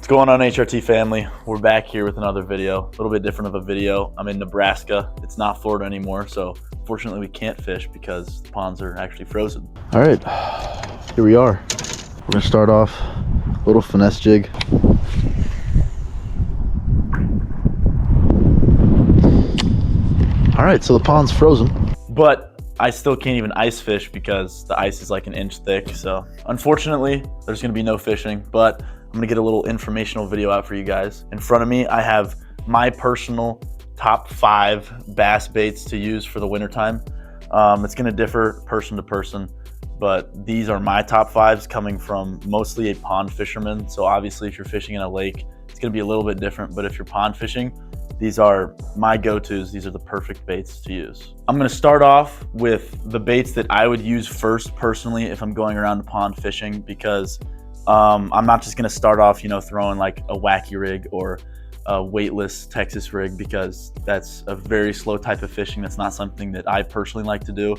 What's going on, HRT family? We're back here with another video, a little bit different of a video. I'm in Nebraska. It's not Florida anymore, so fortunately we can't fish because the ponds are actually frozen. All right, here we are. We're gonna start off a little finesse jig. All right, so the pond's frozen, but I still can't even ice fish because the ice is like an inch thick. So unfortunately, there's gonna be no fishing, but I'm gonna get a little informational video out for you guys. In front of me, I have my personal top 5 bass baits to use for the wintertime. It's gonna differ person to person, but these are my top 5s coming from mostly a pond fisherman. So obviously if you're fishing in a lake, it's gonna be a little bit different, but if you're pond fishing, these are my go-tos. These are the perfect baits to use. I'm gonna start off with the baits that I would use first personally if I'm going around pond fishing, because I'm not just gonna start off, throwing like a Wacky rig or a weightless Texas rig, because that's a very slow type of fishing. That's not something that I personally like to do.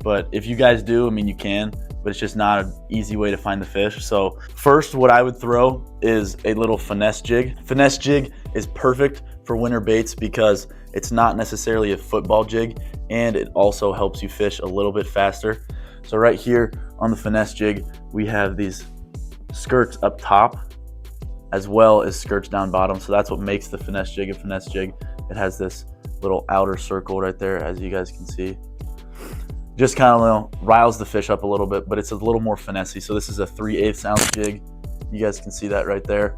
But if you guys do, I mean, you can, but it's just not an easy way to find the fish. So first, what I would throw is a little finesse jig. Finesse jig is perfect for winter baits because it's not necessarily a football jig, and it also helps you fish a little bit faster. So right here on the finesse jig, we have these skirts up top as well as skirts down bottom. So that's what makes the finesse jig a finesse jig. It has this little outer circle right there, as you guys can see. Just kind of riles the fish up a little bit, but it's a little more finessey. So this is a 3/8 ounce jig. You guys can see that right there.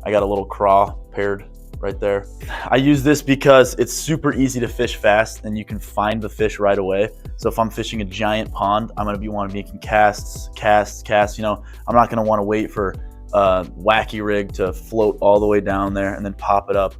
I got a little craw paired right there. I use this because it's super easy to fish fast and you can find the fish right away. So if I'm fishing a giant pond, I'm gonna be making casts. I'm not gonna wanna wait for a Wacky rig to float all the way down there and then pop it up.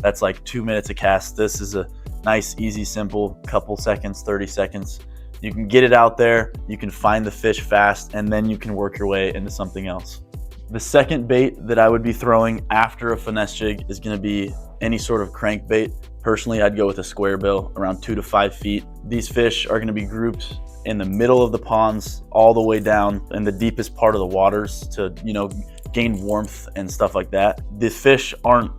That's like 2 minutes a cast. This is a nice, easy, simple, couple seconds, 30 seconds. You can get it out there, you can find the fish fast, and then you can work your way into something else. The second bait that I would be throwing after a finesse jig is gonna be any sort of crankbait. Personally, I'd go with a square bill around 2 to 5 feet. These fish are gonna be grouped in the middle of the ponds all the way down in the deepest part of the waters to, gain warmth and stuff like that. The fish aren't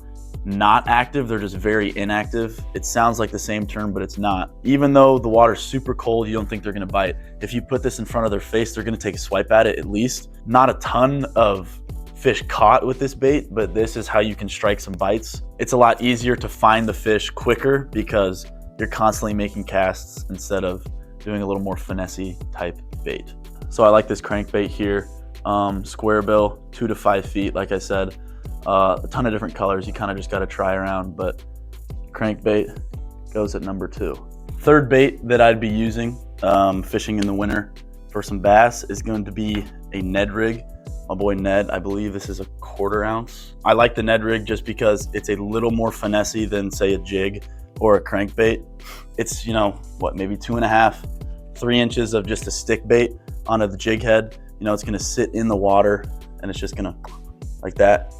not active, they're just very inactive. It sounds like the same term, but it's not. Even though the water's super cold, you don't think they're gonna bite. If you put this in front of their face, they're gonna take a swipe at it at least. Not a ton of fish caught with this bait, but this is how you can strike some bites. It's a lot easier to find the fish quicker because you're constantly making casts instead of doing a little more finessey type bait. So I like this crankbait here. Square bill, 2 to 5 feet, like I said. A ton of different colors. You kind of just got to try around, but crankbait goes at number 2. Third bait that I'd be using fishing in the winter for some bass is going to be a Ned rig. My boy Ned, I believe this is a 1/4 ounce. I like the Ned rig just because it's a little more finessey than say a jig or a crankbait. It's, maybe 2.5, 3 inches of just a stick bait onto the jig head. It's gonna sit in the water and it's just gonna, like that.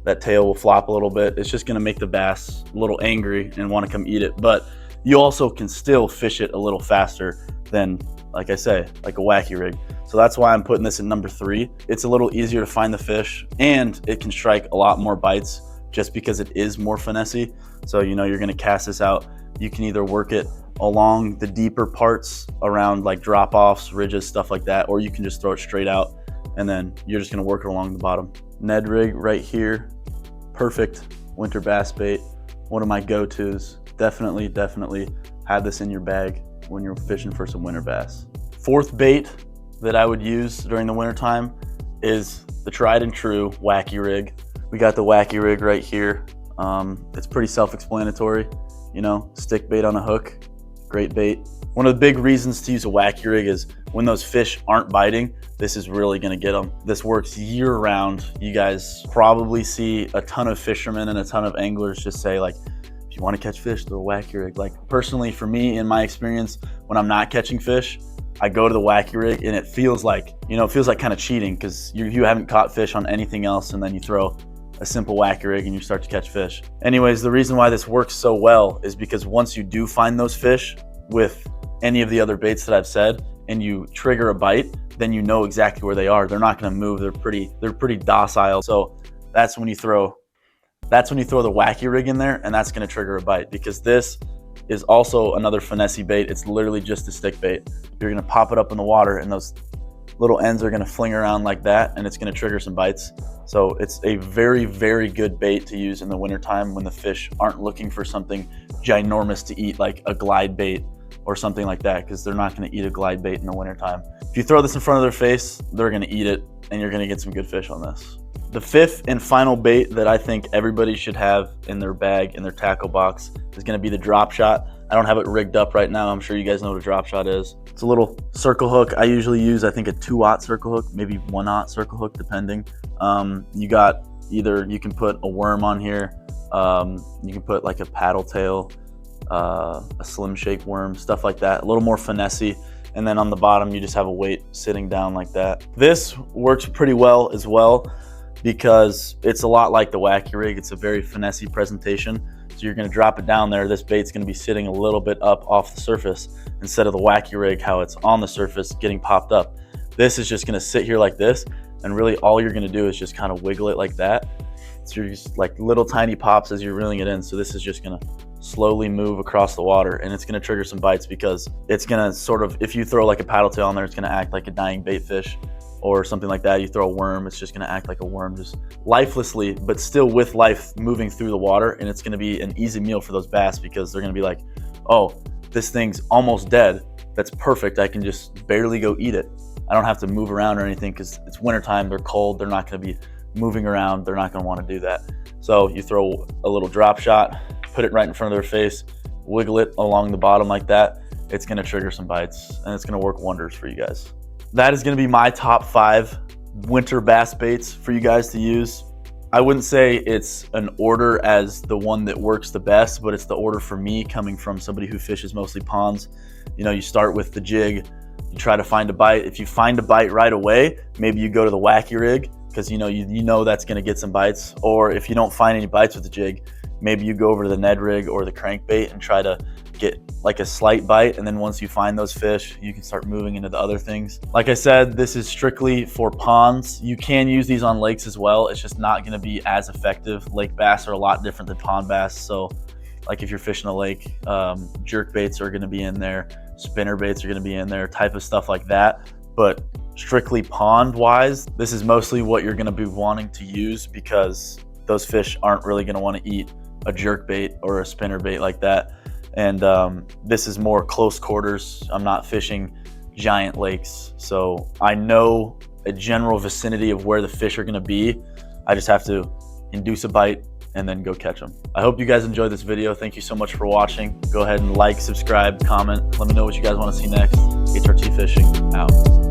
That tail will flop a little bit. It's just gonna make the bass a little angry and wanna come eat it. But you also can still fish it a little faster than, like I say, like a Wacky rig. So that's why I'm putting this at number 3. It's a little easier to find the fish and it can strike a lot more bites just because it is more finessey. So you're gonna cast this out. You can either work it along the deeper parts around like drop-offs, ridges, stuff like that, or you can just throw it straight out and then you're just gonna work it along the bottom. Ned rig right here, perfect winter bass bait, one of my go-tos. Definitely have this in your bag when you're fishing for some winter bass. Fourth bait that I would use during the winter time is the tried and true Wacky rig. We got the Wacky rig right here. It's pretty self-explanatory, stick bait on a hook, great bait. One of the big reasons to use a Wacky rig is when those fish aren't biting, this is really gonna get them. This works year round. You guys probably see a ton of fishermen and a ton of anglers just say like, if you wanna catch fish, throw a Wacky rig. Like personally for me, in my experience, when I'm not catching fish, I go to the Wacky rig and it feels like kind of cheating because you haven't caught fish on anything else and then you throw a simple Wacky rig and you start to catch fish. Anyways, the reason why this works so well is because once you do find those fish with any of the other baits that I've said and you trigger a bite, then you know exactly where they are. They're not gonna move, they're pretty docile. So that's when you throw the Wacky rig in there, and that's gonna trigger a bite, because this is also another finesse bait. It's literally just a stick bait. You're gonna pop it up in the water, and those little ends are gonna fling around like that, and it's gonna trigger some bites. So it's a very, very good bait to use in the wintertime when the fish aren't looking for something ginormous to eat, like a glide bait or something like that, because they're not gonna eat a glide bait in the wintertime. If you throw this in front of their face, they're gonna eat it, and you're gonna get some good fish on this. The fifth and final bait that I think everybody should have in their bag, in their tackle box, is gonna be the drop shot. I don't have it rigged up right now. I'm sure you guys know what a drop shot is. It's a little circle hook. I usually use, I think, a 2-aught circle hook, maybe 1-aught circle hook, depending. You got either, you can put a worm on here, you can put like a paddle tail, a slim shake worm, stuff like that, a little more finessey. And then on the bottom, you just have a weight sitting down like that. This works pretty well as well, because it's a lot like the Wacky rig. It's a very finessey presentation. So you're gonna drop it down there. This bait's gonna be sitting a little bit up off the surface, instead of the Wacky rig, how it's on the surface getting popped up. This is just gonna sit here like this, and really all you're gonna do is just kind of wiggle it like that. So you're just like little tiny pops as you're reeling it in. So this is just gonna slowly move across the water, and it's gonna trigger some bites, because it's gonna sort of, if you throw like a paddle tail on there, it's gonna act like a dying bait fish or something like that. You throw a worm, it's just gonna act like a worm, just lifelessly, but still with life moving through the water. And it's gonna be an easy meal for those bass, because they're gonna be like, oh, this thing's almost dead. That's perfect. I can just barely go eat it. I don't have to move around or anything, because it's wintertime, they're cold, they're not gonna be moving around, they're not gonna wanna do that. So you throw a little drop shot, put it right in front of their face, wiggle it along the bottom like that. It's gonna trigger some bites, and it's gonna work wonders for you guys. That is gonna be my top 5 winter bass baits for you guys to use. I wouldn't say it's an order as the one that works the best, but it's the order for me, coming from somebody who fishes mostly ponds. You know, you start with the jig, you try to find a bite. If you find a bite right away, maybe you go to the Wacky rig, because you know that's gonna get some bites. Or if you don't find any bites with the jig, maybe you go over to the Ned rig or the crankbait and try to get like a slight bite. And then once you find those fish, you can start moving into the other things. Like I said, this is strictly for ponds. You can use these on lakes as well. It's just not gonna be as effective. Lake bass are a lot different than pond bass. So like if you're fishing a lake, jerk baits are gonna be in there, spinner baits are gonna be in there, type of stuff like that. But strictly pond wise, this is mostly what you're gonna be wanting to use, because those fish aren't really gonna wanna eat a jerk bait or a spinner bait like that. And this is more close quarters. I'm not fishing giant lakes, so I know a general vicinity of where the fish are gonna be. I just have to induce a bite and then go catch them. I hope you guys enjoyed this video. Thank you so much for watching. Go ahead and like, subscribe, comment. Let me know what you guys wanna see next. HRT Fishing, out.